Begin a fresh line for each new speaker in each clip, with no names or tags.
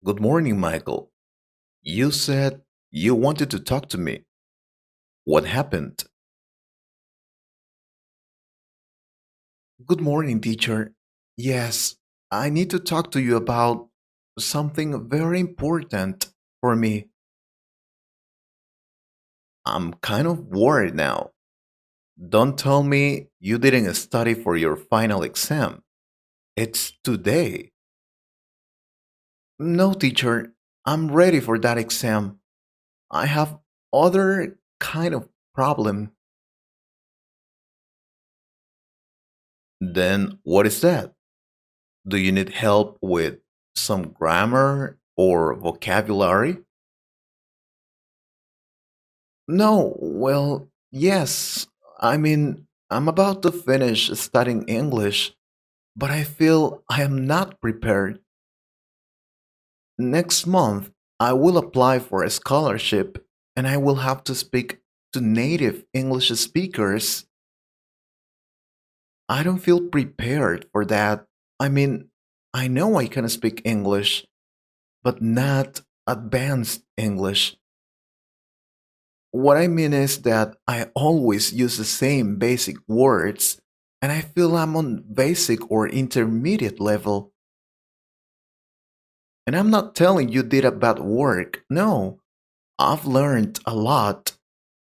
Good morning, Michael. You said you wanted to talk to me. What happened? Good morning, teacher. Yes, I need to talk to you about something very important for me. I'm kind of worried now. Don't tell me you didn't study for your final exam. It's today. No, teacher, I'm ready for that exam. I have other kind of problem. Then what is that? Do you need help with some grammar or vocabulary? No, well, yes. I'm about to finish studying English, but I feel I am not prepared. Next month, I will apply for a scholarship and I will have to speak to native English speakers. I don't feel prepared for that. I mean, I know I can speak English, but not advanced English. What I mean is that I always use the same basic words, and I feel I'm on basic or intermediate level. And I'm not telling you did a bad work. No, I've learned a lot,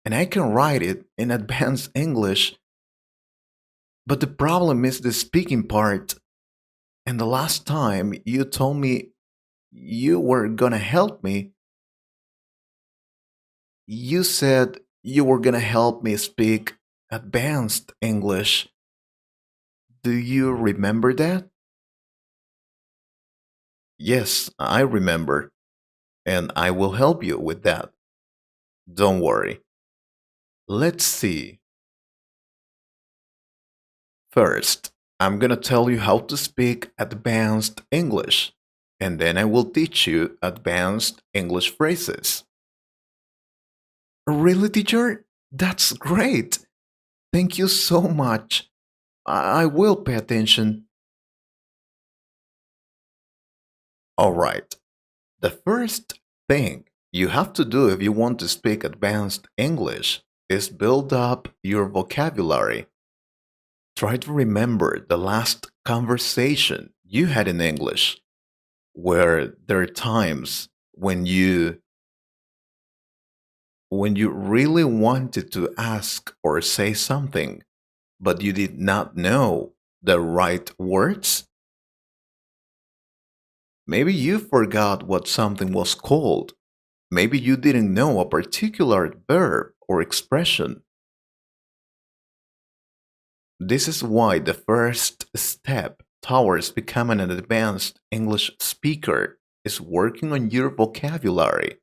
and I can write it in advanced English. But the problem is the speaking part. And the last time you told me you were gonna help me, you said you were gonna help me speak advanced English. Do you remember that? Yes, I remember, and I will help you with that. Don't worry. Let's see. First, I'm gonna tell you how to speak advanced English, and then I will teach you advanced English phrases. Really, teacher? That's great. Thank you so much. I will pay attention. All right. The first thing you have to do if you want to speak advanced English is build up your vocabulary. Try to remember the last conversation you had in English, where there are times when you really wanted to ask or say something, but you did not know the right words. Maybe you forgot what something was called. Maybe you didn't know a particular verb or expression. This is why the first step towards becoming an advanced English speaker is working on your vocabulary.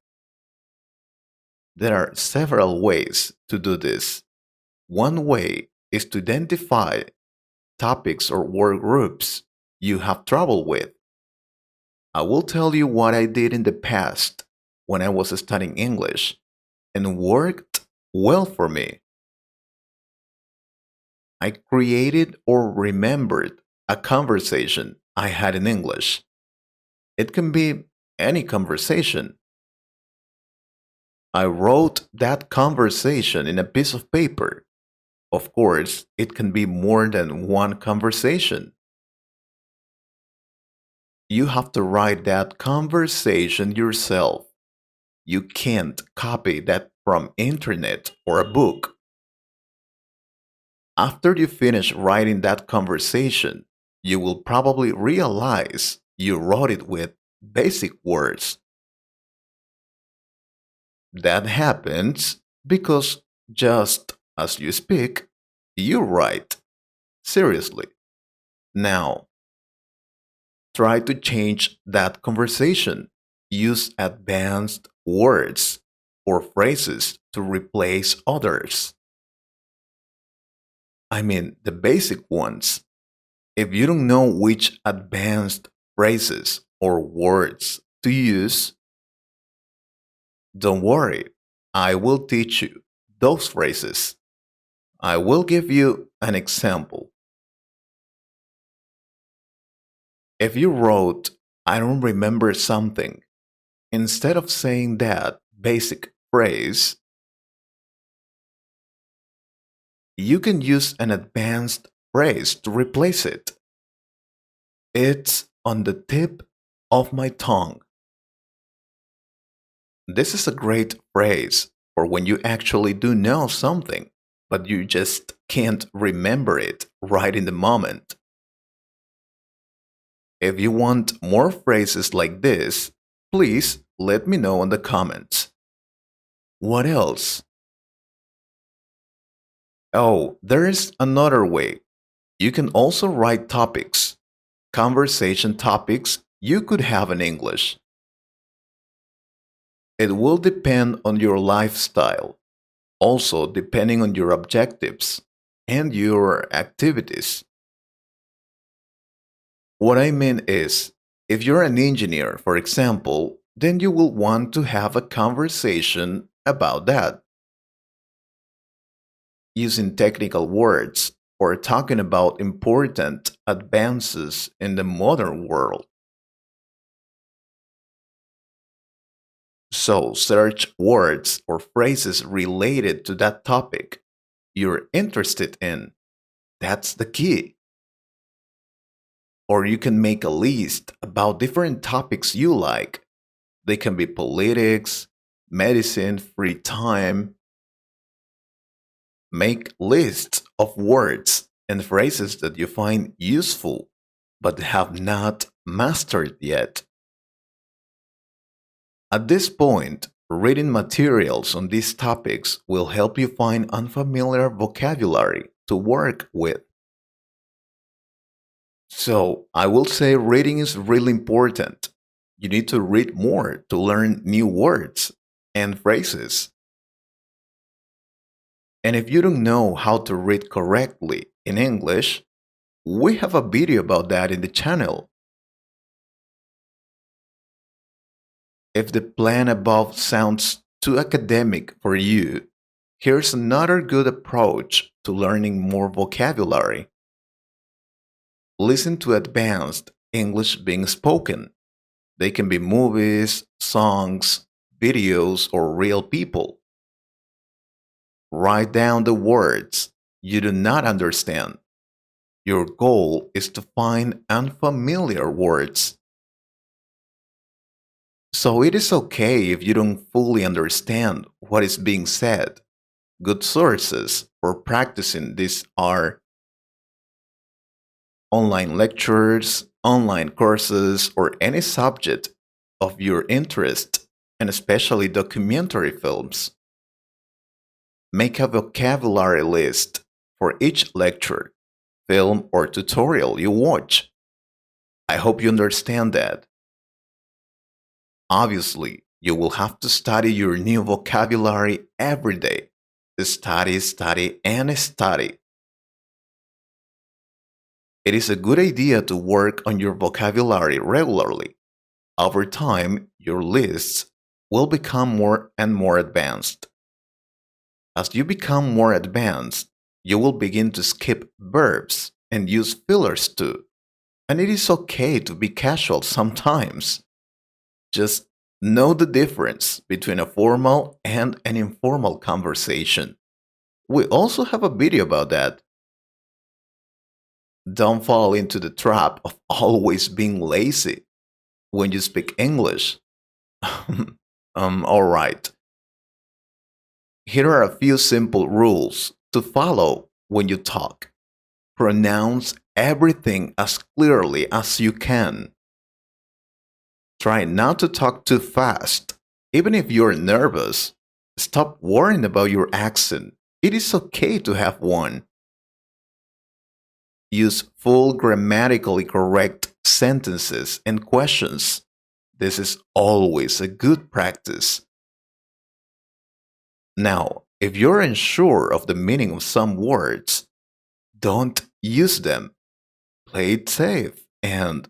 There are several ways to do this. One way is to identify topics or word groups you have trouble with. I will tell you what I did in the past when I was studying English and worked well for me. I created or remembered a conversation I had in English. It can be any conversation. I wrote that conversation in a piece of paper. Of course, it can be more than one conversation. You have to write that conversation yourself. You can't copy that from internet or a book. After you finish writing that conversation, you will probably realize you wrote it with basic words. That happens because just as you speak, you write. Seriously. Now, try to change that conversation. Use advanced words or phrases to replace others. I mean, the basic ones. If you don't know which advanced phrases or words to use, don't worry. I will teach you those phrases. I will give you an example. If you wrote I don't remember something. Instead of saying that basic phrase, you can use an advanced phrase to replace it. It's on the tip of my tongue. This is a great phrase for when you actually do know something, but you just can't remember it right in the moment. If you want more phrases like this, please let me know in the comments. What else? Oh, there's another way. You can also write topics, conversation topics you could have in English. It will depend on your lifestyle, also depending on your objectives and your activities. What I mean is, if you're an engineer, for example, then you will want to have a conversation about that, using technical words or talking about important advances in the modern world. So, search words or phrases related to that topic you're interested in. That's the key. Or you can make a list about different topics you like. They can be politics, medicine, free time. Make lists of words and phrases that you find useful but have not mastered yet. At this point, reading materials on these topics will help you find unfamiliar vocabulary to work with. So, I will say reading is really important. You need to read more to learn new words and phrases. And if you don't know how to read correctly in English, we have a video about that in the channel. If the plan above sounds too academic for you, here's another good approach to learning more vocabulary. Listen to advanced English being spoken. They can be movies, songs, videos, or real people. Write down the words you do not understand. Your goal is to find unfamiliar words. So it is okay if you don't fully understand what is being said. Good sources for practicing this are online lectures, online courses, or any subject of your interest, and especially documentary films. Make a vocabulary list for each lecture, film, or tutorial you watch. I hope you understand that. Obviously, you will have to study your new vocabulary every day. Study, study, and study. It is a good idea to work on your vocabulary regularly. Over time, your lists will become more and more advanced. As you become more advanced, you will begin to skip verbs and use fillers too. And it is okay to be casual sometimes. Just know the difference between a formal and an informal conversation. We also have a video about that. Don't fall into the trap of always being lazy when you speak English. Alright. Here are a few simple rules to follow when you talk. Pronounce everything as clearly as you can. Try not to talk too fast. Even if you're nervous, stop worrying about your accent. It is okay to have one. Use full grammatically correct sentences and questions. This is always a good practice. Now, if you're unsure of the meaning of some words, don't use them. Play it safe and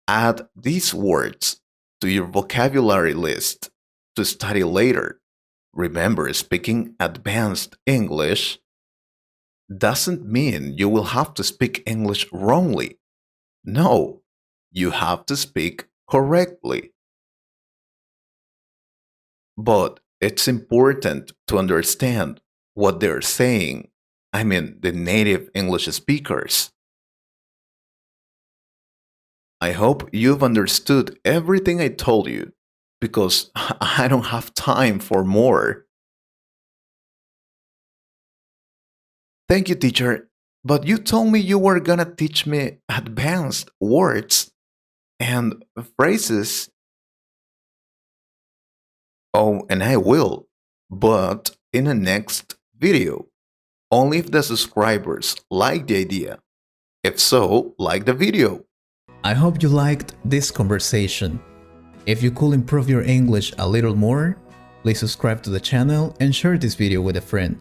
add these words to your vocabulary list to study later. Remember, speaking advanced English doesn't mean you will have to speak English wrongly. No, You have to speak correctly. But it's important to understand what they're saying. I mean, the native English speakers. I hope you've understood everything I told you because I don't have time for more. Thank you, teacher. But you told me you were gonna teach me advanced words and phrases. Oh, and I will. But in the next video. Only if the subscribers like the idea. If so, like the video. I hope you liked this conversation. If you could improve your English a little more, please subscribe to the channel and share this video with a friend.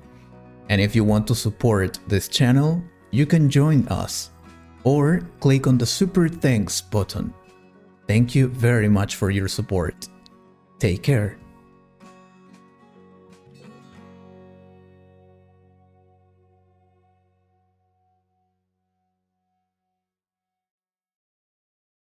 And if you want to support this channel, you can join us or click on the Super Thanks button. Thank you very much for your support. Take care.